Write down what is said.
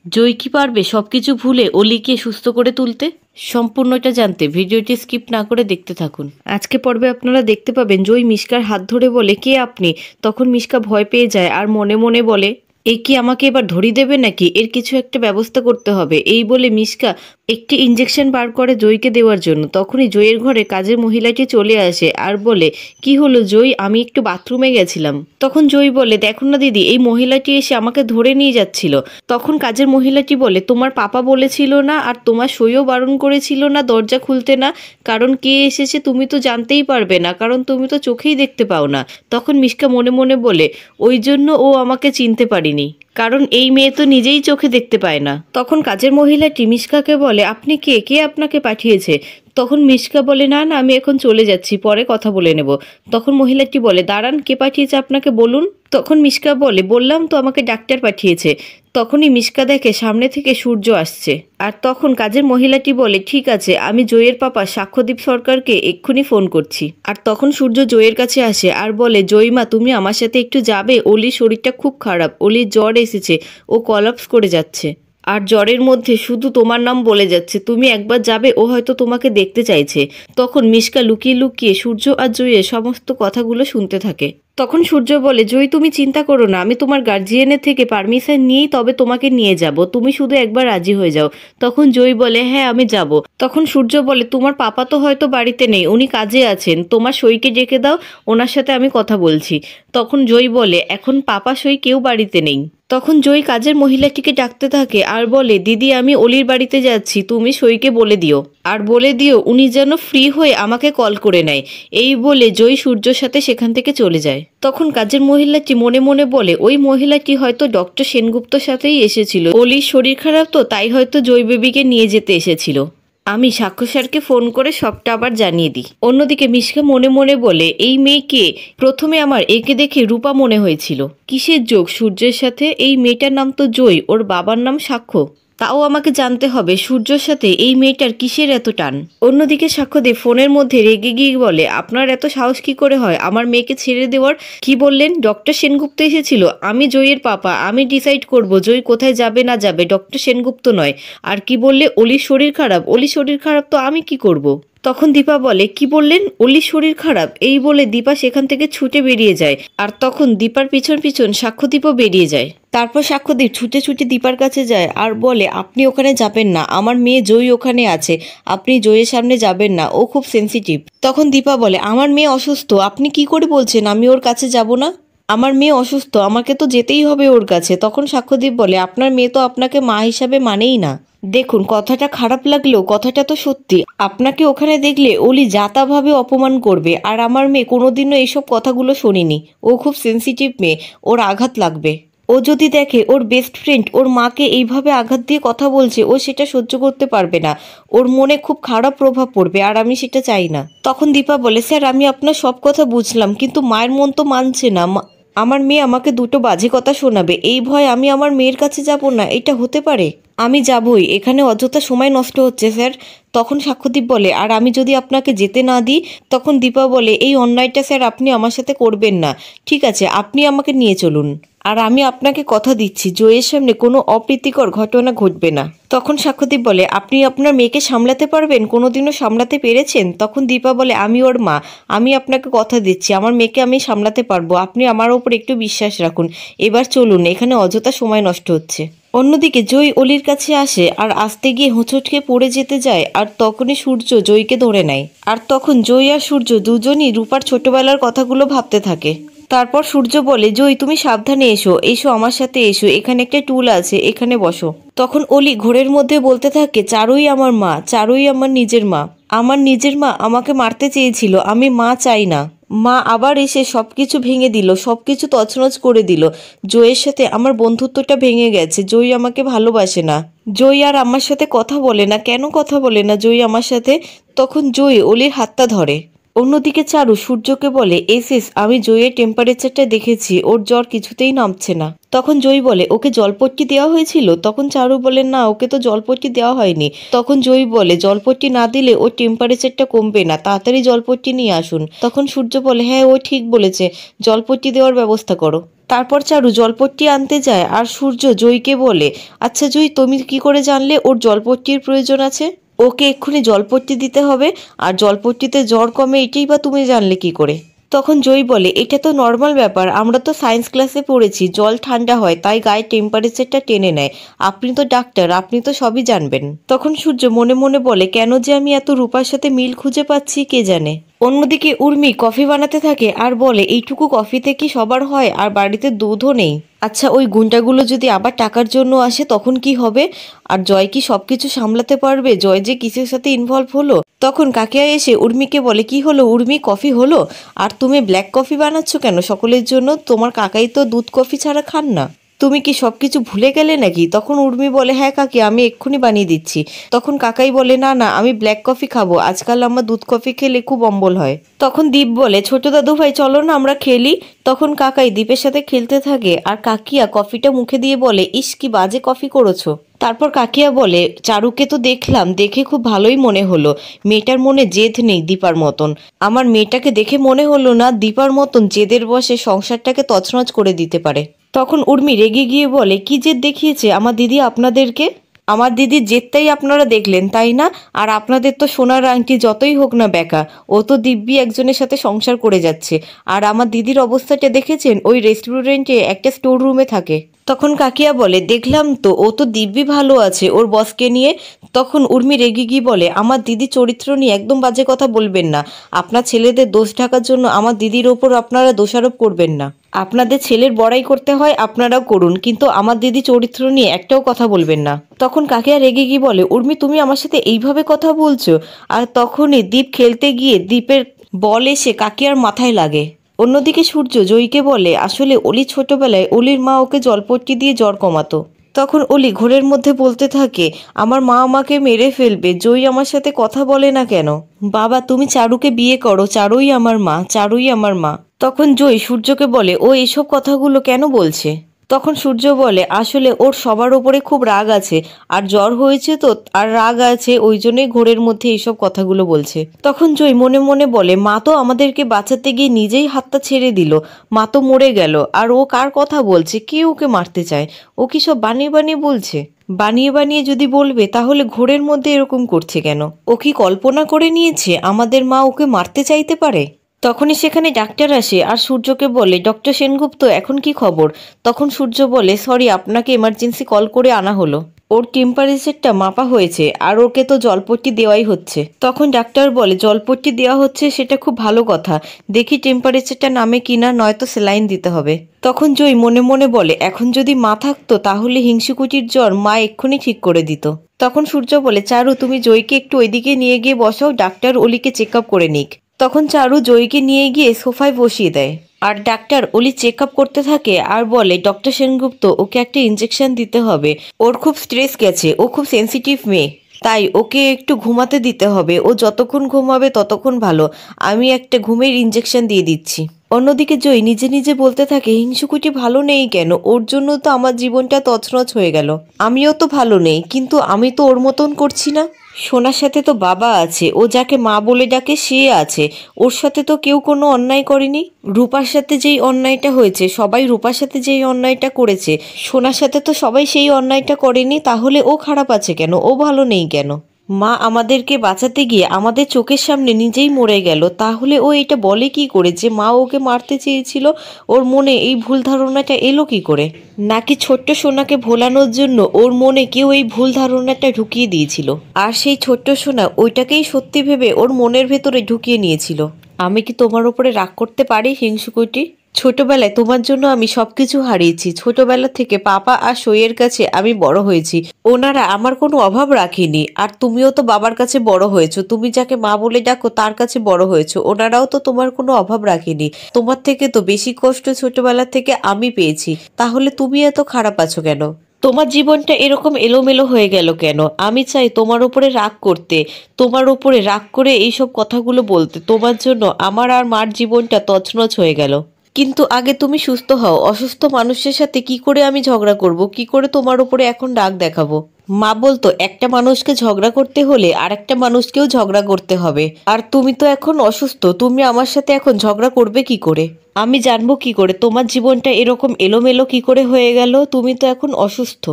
জয় কি পারবে সবকিছু ভুলে অলিকে সুস্থ করে তুলতে? সম্পূর্ণটা জানতে ভিডিওটি স্কিপ না করে দেখতে থাকুন। আজকে পর্বে আপনারা দেখতে পাবেন জয় মিশকার হাত ধরে বলে, কে আপনি? তখন মিশকা ভয় পেয়ে যায় আর মনে মনে বলে, এ কি আমাকে এবার ধরিয়ে দেবে নাকি? এর কিছু একটা ব্যবস্থা করতে হবে। এই বলে মিশকা একটি ইঞ্জেকশন বার করে জয়কে দেওয়ার জন্য। তখনই জয়ের ঘরে কাজের মহিলাটি চলে আসে আর বলে, কি হলো জয়? আমি একটু বাথরুমে গেছিলাম। তখন জয় বলে, দেখুন না দিদি, এই মহিলাটি এসে আমাকে ধরে নিয়ে যাচ্ছিল। তখন কাজের মহিলাটি বলে, তোমার পাপা বলেছিল না আর তোমার সইও বারণ করেছিল না দরজা খুলতে না? কারণ কে এসেছে তুমি তো জানতেই পারবে না, কারণ তুমি তো চোখেই দেখতে পাও না। তখন মিশকা মনে মনে বলে, ওই জন্য ও আমাকে চিনতে পারিনি, কারণ এই মেয়ে তো নিজেই চোখে দেখতে পায় না। তখন কাজের মহিলাটি মিশকাকে বলে, আপনি কে? কে আপনাকে পাঠিয়েছে? তখন মিশকা বলে, না না, আমি এখন চলে যাচ্ছি, পরে কথা বলে নেব। তখন মহিলাটি বলে, দাঁড়ান, কে পাঠিয়েছে আপনাকে বলুন। তখন মিশকা বলে, বললাম তো আমাকে ডাক্তার পাঠিয়েছে। তখনই মিশকা দেখে সামনে থেকে সূর্য আসছে। আর তখন কাজের মহিলাটি বলে, ঠিক আছে, আমি জয়ের পাপা সাক্ষ্যদীপ সরকারকে এক্ষুনি ফোন করছি। আর তখন সূর্য জয়ের কাছে আসে আর বলে, জয়মা তুমি আমার সাথে একটু যাবে? অলির শরীরটা খুব খারাপ, অলির জ্বর এসেছে, ও কলাপস করে যাচ্ছে। আর জ্বরের মধ্যে শুধু তোমার নাম বলে যাচ্ছে, তুমি একবার যাবে, ও হয়তো তোমাকে দেখতে চাইছে। তখন মিশকা লুকিয়ে লুকিয়ে সূর্য আর জয়ের সমস্ত কথাগুলো শুনতে থাকে। তখন সূর্য বলে, জয় তুমি চিন্তা করো না, আমি তোমার গার্জিয়ানের থেকে পারমিশন নিয়েই তবে তোমাকে নিয়ে যাব, তুমি শুধু একবার রাজি হয়ে যাও। তখন জয় বলে, হ্যাঁ আমি যাব। তখন সূর্য বলে, তোমার পাপা তো হয়তো বাড়িতে নেই, উনি কাজে আছেন, তোমার সইকে ডেকে দাও, ওনার সাথে আমি কথা বলছি। তখন জয় বলে, এখন পাপা সই কেউ বাড়িতে নেই। তখন জয় কাজের মহিলাটিকে ডাকতে থাকে আর বলে, দিদি আমি অলির বাড়িতে যাচ্ছি, তুমি সইকে বলে দিও, আর বলে দিও উনি যেন ফ্রি হয়ে আমাকে কল করে নেয়। এই বলে জয় সূর্যর সাথে সেখান থেকে চলে যায়। তখন কাজের মহিলাটি মনে মনে বলে, ওই মহিলাটি হয়তো ডক্টর সেনগুপ্তর সাথেই এসেছিল, অলির শরীর খারাপ তো তাই হয়তো জয় বেবিকে নিয়ে যেতে এসেছিল। আমি সাক্ষ্য স্যারকে ফোন করে সবটা আবার জানিয়ে দিই। অন্যদিকে মিশকা মনে মনে বলে, এই মেয়েকে প্রথমে আমার একে দেখে রূপা মনে হয়েছিল, কিসের যোগ সূর্যের সাথে? এই মেয়েটার নাম তো জয়, ওর বাবার নাম সাক্ষ্য, তাও আমাকে জানতে হবে সূর্যর সাথে এই মেয়েটার কিসের এত টান। অন্যদিকে সাক্ষ্যদেব ফোনের মধ্যে রেগে গিয়ে বলে, আপনার এত সাহস কি করে হয় আমার মেয়েকে ছেড়ে দেওয়ার? কি বললেন? ডক্টর সেনগুপ্ত এসেছিল? আমি জয়ের পাপা, আমি ডিসাইড করব জয় কোথায় যাবে না যাবে, ডক্টর সেনগুপ্ত নয়। আর কি বললে অলির শরীর খারাপ? অলির শরীর খারাপ তো আমি কি করব? তখন দীপা বলে, কি বললেন? অলির শরীর খারাপ? এই বলে দীপা সেখান থেকে ছুটে বেরিয়ে যায়। আর তখন দীপার পিছন পিছন সাক্ষ্যদীপও বেরিয়ে যায়। তারপর সাক্ষ্যদীপ ছুটে ছুটে দীপার কাছে যায় আর বলে, আপনি ওখানে যাবেন না, আমার মেয়ে জয় ওখানে আছে, আপনি জয়ের সামনে যাবেন না, ও খুব সেন্সিটিভ। তখন দীপা বলে, আমার মেয়ে অসুস্থ, আপনি কি করে বলছেন আমি ওর কাছে যাব না? আমার মেয়ে অসুস্থ, আমাকে তো যেতেই হবে ওর কাছে। তখন সাক্ষ্যদীপ বলে, আপনার মেয়ে তো আপনাকে মা হিসাবে মানেই না। দেখুন, কথাটা খারাপ লাগলেও কথাটা তো সত্যি, আপনাকে ওখানে দেখলে অলি যাতাভাবে অপমান করবে, আর আমার মেয়ে কোনোদিনও এইসব কথাগুলো শোনেনি, ও খুব সেন্সিটিভ মেয়ে, ওর আঘাত লাগবে। ও যদি দেখে ওর বেস্ট ফ্রেন্ড ওর মাকে এইভাবে আঘাত দিয়ে কথা বলছে, ও সেটা সহ্য করতে পারবে না, ওর মনে খুব খারাপ প্রভাব পড়বে, আর আমি সেটা চাই না। তখন দীপা বলে, স্যার আমি আপনার সব কথা বুঝলাম, কিন্তু মায়ের মন তো মানছে না, আমার মেয়ে আমাকে দুটো বাজে কথা শোনাবে, এই ভয় আমি আমার মেয়ের কাছে যাব না, এটা হতে পারে? আমি যাবই, এখানে অযথা সময় নষ্ট হচ্ছে স্যার। তখন সাক্ষ্যদীপ বলে, আর আমি যদি আপনাকে যেতে না দিই? তখন দীপা বলে, এই অন্যায়টা স্যার আপনি আমার সাথে করবেন না, ঠিক আছে আপনি আমাকে নিয়ে চলুন, আর আমি আপনাকে কথা দিচ্ছি জয়ের সামনে কোনো অপ্রীতিকর ঘটনা ঘটবে না। তখন সাক্ষ্যদীপ বলে, আপনি আপনার মেয়েকে সামলাতে পারবেন? কোনোদিনও সামলাতে পেরেছেন? তখন দীপা বলে, আমি ওর মা, আমি আপনাকে কথা দিচ্ছি আমার মেয়েকে আমি সামলাতে পারবো, আপনি আমার ওপর একটু বিশ্বাস রাখুন, এবার চলুন, এখানে অযথা সময় নষ্ট হচ্ছে। অন্যদিকে জয় অলির কাছে আসে আর আসতে গিয়ে হোঁচটকে পড়ে যেতে যায়, আর তখনই সূর্য জয়কে ধরে নেয়। আর তখন জয় আর সূর্য দুজনই রূপার ছোটবেলার কথাগুলো ভাবতে থাকে। তারপর সূর্য বলে, জয় তুমি সাবধানে এসো, এসো আমার সাথে এসো, এখানে একটা টুল আছে, এখানে বসো। তখন অলি ঘোরের মধ্যে বলতে থাকে, চারুই আমার মা, চারুই আমার নিজের মা, আমার নিজের মা আমাকে মারতে চেয়েছিল, আমি মা চাই না। মা আবার এসে সবকিছু ভেঙে দিল, সবকিছু তছনছ করে দিল, জয়ের সাথে আমার বন্ধুত্বটা ভেঙে গেছে, জয় আমাকে ভালোবাসে না, জয় আর আমার সাথে কথা বলে না। কেন কথা বলে না জয় আমার সাথে? তখন জয় অলির হাতটা ধরে। অন্যদিকে চারু সূর্যকে বলে, এসএস আমি জয়ের টেম্পারেচারটা দেখেছি, ওর জ্বর কিছুতেই নামছে না। তখন জয়ী বলে, ওকে জলপট্টি দেওয়া হয়েছিল? তখন চারু বলে, না ওকে তো জলপট্টি দেওয়া হয়নি। তখন জয়ী বলে, জলপট্টি না দিলে ওর টেম্পারেচারটা কমবে না, তাড়াতাড়ি জলপট্টি নিয়ে আসুন। তখন সূর্য বলে, হ্যাঁ ও ঠিক বলেছে, জলপট্টি দেওয়ার ব্যবস্থা করো। তারপর চারু জলপট্টি আনতে যায় আর সূর্য জয়ীকে বলে, আচ্ছা জয়ী তুমি কি করে জানলে ওর জলপট্টির প্রয়োজন আছে? ওকে এক্ষুনি জলপট্টি দিতে হবে, আর জলপট্টিতে জ্বর কমে এটাই বা তুমি জানলে কি করে? তখন জয়ী বলে, এটা তো নর্মাল ব্যাপার, আমরা তো সায়েন্স ক্লাসে পড়েছি জল ঠান্ডা হয় তাই গায়ের টেম্পারেচারটা টেনে নেয়। আপনি তো ডাক্তার, আপনি তো সবই জানবেন। তখন সূর্য মনে মনে বলে, কেন যে আমি এত রূপার সাথে মিল খুঁজে পাচ্ছি কে জানে। অন্যদিকে উর্মি কফি বানাতে থাকে আর বলে, এইটুকু কফিতে কি সবার হয়, আর বাড়িতে দুধও নেই। আচ্ছা ওই গুন্ডাগুলো যদি আবার টাকার জন্য আসে তখন কি হবে? আর জয় কি সবকিছু সামলাতে পারবে? জয় যে কিসের সাথে ইনভলভ হলো। তখন কাকিয়া এসে উর্মিকে বলে, কি হলো উর্মি, কফি হলো? আর তুমি ব্ল্যাক কফি বানাচ্ছ কেন সকলের জন্য? তোমার কাকাই তো দুধ কফি ছাড়া খান না। তুমি কি সবকিছু ভুলে গেলে নাকি? তখন উর্মি বলে, হ্যাঁ কাকি আমি এক্ষুনি বানিয়ে দিচ্ছি। তখন কাকাই বলে, না না আমি ব্ল্যাক কফি খাবো, আজকাল আমার দুধ কফি খেলে খুব অম্বল হয়। তখন দীপ বলে, ছোট দাদু ভাই চলো না আমরা খেলি। তখন কাকাই দীপের সাথে খেলতে থাকে আর কাকিয়া কফিটা মুখে দিয়ে বলে, ইস কি বাজে কফি করেছো। তারপর কাকিয়া বলে, চারুকে তো দেখলাম, দেখে খুব ভালোই মনে হলো, মেয়েটার মনে জেদ নেই দীপার মতন। আমার মেয়েটাকে দেখে মনে হলো না দীপার মতন জেদের বসে সংসারটাকে তছনছ করে দিতে পারে। তখন উর্মি রেগে গিয়ে বলে, কি জেদ দেখিয়েছে আমার দিদি আপনাদেরকে? আমার দিদির জেদটাই আপনারা দেখলেন তাই না? আর আপনাদের তো সোনার আংটি যতই হোক না বেকা, ও তো দিব্যি একজনের সাথে সংসার করে যাচ্ছে। আর আমার দিদির অবস্থাটা দেখেছেন, ওই রেস্টুরেন্টে একটা স্টোর রুমে থাকে। তখন কাকিয়া বলে, দেখলাম তো ও তো দিব্যি ভালো আছে ওর বসকে নিয়ে। তখন উর্মি রেগে গিয়ে বলে, আমার দিদি চরিত্র নিয়ে একদম বাজে কথা বলবেন না। আপনার ছেলেদের দোষ ঢাকার জন্য আমার দিদির ওপর আপনারা দোষারোপ করবেন না। আপনাদের ছেলের বড়াই করতে হয় আপনারাও করুন, কিন্তু আমার দিদি চরিত্র নিয়ে একটাও কথা বলবেন না। তখন কাকিয়া রেগে গিয়ে বলে, উর্মি তুমি আমার সাথে এইভাবে কথা বলছো? আর তখনই দীপ খেলতে গিয়ে দীপের বল এসে কাকিয়ার মাথায় লাগে। অন্যদিকে সূর্য জয়ীকে বলে, আসলে অলি ছোটবেলায় অলির মা ওকে জলপট্টি দিয়ে জ্বর কমাতো। তখন অলি ঘোরের মধ্যে বলতে থাকে, আমার মা আমাকে মেরে ফেলবে, জয়ী আমার সাথে কথা বলে না কেন? বাবা তুমি চারুকে বিয়ে করো, চারুই আমার মা, চারুই আমার মা। তখন জয়ী সূর্যকে বলে, ও এসব কথাগুলো কেন বলছে? তখন সূর্য বলে, আসলে ওর সবার ওপরে খুব রাগ আছে, আর জ্বর হয়েছে তো আর রাগ আছে, ওই জন্যই ঘোরের মধ্যে এইসব কথাগুলো বলছে। তখন জয় মনে মনে বলে, মা তো আমাদেরকে বাঁচাতে গিয়ে নিজেই হাতটা ছেড়ে দিল, মা তো মরে গেল, আর ও কার কথা বলছে? কে ওকে মারতে চায়? ও কি সব বানিয়ে বানিয়ে বলছে? বানিয়ে বানিয়ে যদি বলবে তাহলে ঘোরের মধ্যে এরকম করছে কেন? ও কি কল্পনা করে নিয়েছে আমাদের মা ওকে মারতে চাইতে পারে? তখনই সেখানে ডাক্তার আসে আর সূর্যকে বলে, ডক্টর সেনগুপ্ত এখন কি খবর? তখন সূর্য বলে, সরি আপনাকে এমার্জেন্সি কল করে আনা হলো, ওর টেম্পারেচারটা মাপা হয়েছে আর ওকে তো জলপট্টি দেওয়াই হচ্ছে। তখন ডাক্তার বলে, জলপট্টি দেওয়া হচ্ছে সেটা খুব ভালো কথা, দেখি টেম্পারেচারটা নামে কিনা, নয়তো স্যালাইন দিতে হবে। তখন জয় মনে মনে বলে, এখন যদি মা থাকতো তাহলে হিংসুকুটির জ্বর মা এক্ষুনি ঠিক করে দিত। তখন সূর্য বলে, চারু তুমি জয়কে একটু ওইদিকে নিয়ে গিয়ে বসাও, ডাক্তার অলিকে চেক আপ করে নিক। তখন চারু জয়ীকে নিয়ে গিয়ে সোফায় বসিয়ে দেয় আর ডাক্তার অলি চেক আপ করতে থাকে আর বলে, ডক্টর সেনগুপ্ত ওকে একটা ইঞ্জেকশন দিতে হবে, ওর খুব স্ট্রেস গেছে, ও খুব সেন্সিটিভ মেয়ে, তাই ওকে একটু ঘুমাতে দিতে হবে, ও যতক্ষণ ঘুমাবে ততক্ষণ ভালো, আমি একটা ঘুমের ইঞ্জেকশন দিয়ে দিচ্ছি। অন্যদিকে জয় নিজে নিজে বলতে থাকে, হিংসুকুটি ভালো নেই কেন? ওর জন্য তো আমার জীবনটা তছনছ হয়ে গেল। আমিও তো ভালো নেই, কিন্তু আমি তো ওর মতন করছি না। সোনার সাথে তো বাবা আছে, ও যাকে মা বলে ডাকে সে আছে, ওর সাথে তো কেউ কোনো অন্যায় করেনি। রূপার সাথে যেই অন্যায়টা হয়েছে সবাই রূপার সাথে যেই অন্যায়টা করেছে, সোনার সাথে তো সবাই সেই অন্যায়টা করেনি, তাহলে ও খারাপ আছে কেন? ও ভালো নেই কেন? মা আমাদেরকে বাঁচাতে গিয়ে আমাদের চোখের সামনে নিজেই মরে গেল, তাহলে ও এটা বলে কি করে যে মা ওকে মারতে চেয়েছিল? ওর মনে এই ভুল ধারণাটা এলো কি করে? নাকি ছোট্ট সোনাকে ভোলানোর জন্য ওর মনে কেউ এই ভুল ধারণাটা ঢুকিয়ে দিয়েছিল, আর সেই ছোট্ট সোনা ওইটাকেই সত্যি ভেবে ওর মনের ভেতরে ঢুকিয়ে নিয়েছিল? আমি কি তোমার উপরে রাগ করতে পারি হিংসুকুটি? ছোটবেলায় তোমার জন্য আমি সবকিছু হারিয়েছি, ছোটবেলা থেকে পাপা আর সইয়ের কাছে আমি বড় হয়েছি, ওনারা আমার কোনো অভাব রাখেনি। আর তুমিও তো বাবার কাছে বড় হয়েছো, তুমি যাকে মা বলে ডাকো তার কাছে বড় হয়েছো, ওনারাও তো তোমার কোনো অভাব রাখেনি। তোমার থেকে তো বেশি কষ্ট ছোটবেলা থেকে আমি পেয়েছি, তাহলে তুমি এত খারাপ আছো কেন? তোমার জীবনটা এরকম এলোমেলো হয়ে গেল কেন? আমি চাই তোমার উপরে রাগ করতে, তোমার উপরে রাগ করে এইসব কথাগুলো বলতে। তোমার জন্য আমার আর মার জীবনটা তছনছ হয়ে গেল। কিন্তু আগে তুমি সুস্থ হও। অসুস্থ মানুষের সাথে কি করে আমি ঝগড়া করব? কি করে তোমার উপরে এখন রাগ দেখাবো? মা বলতো একটা মানুষকে ঝগড়া করতে হলে আরেকটা মানুষকেও ঝগড়া করতে হবে। আর তুমি তো এখন অসুস্থ, তুমি আমার সাথে এখন ঝগড়া করবে কি করে? আমি জানবো কি করে তোমার জীবনটা এরকম এলোমেলো কি করে হয়ে গেল? তুমি তো এখন অসুস্থ।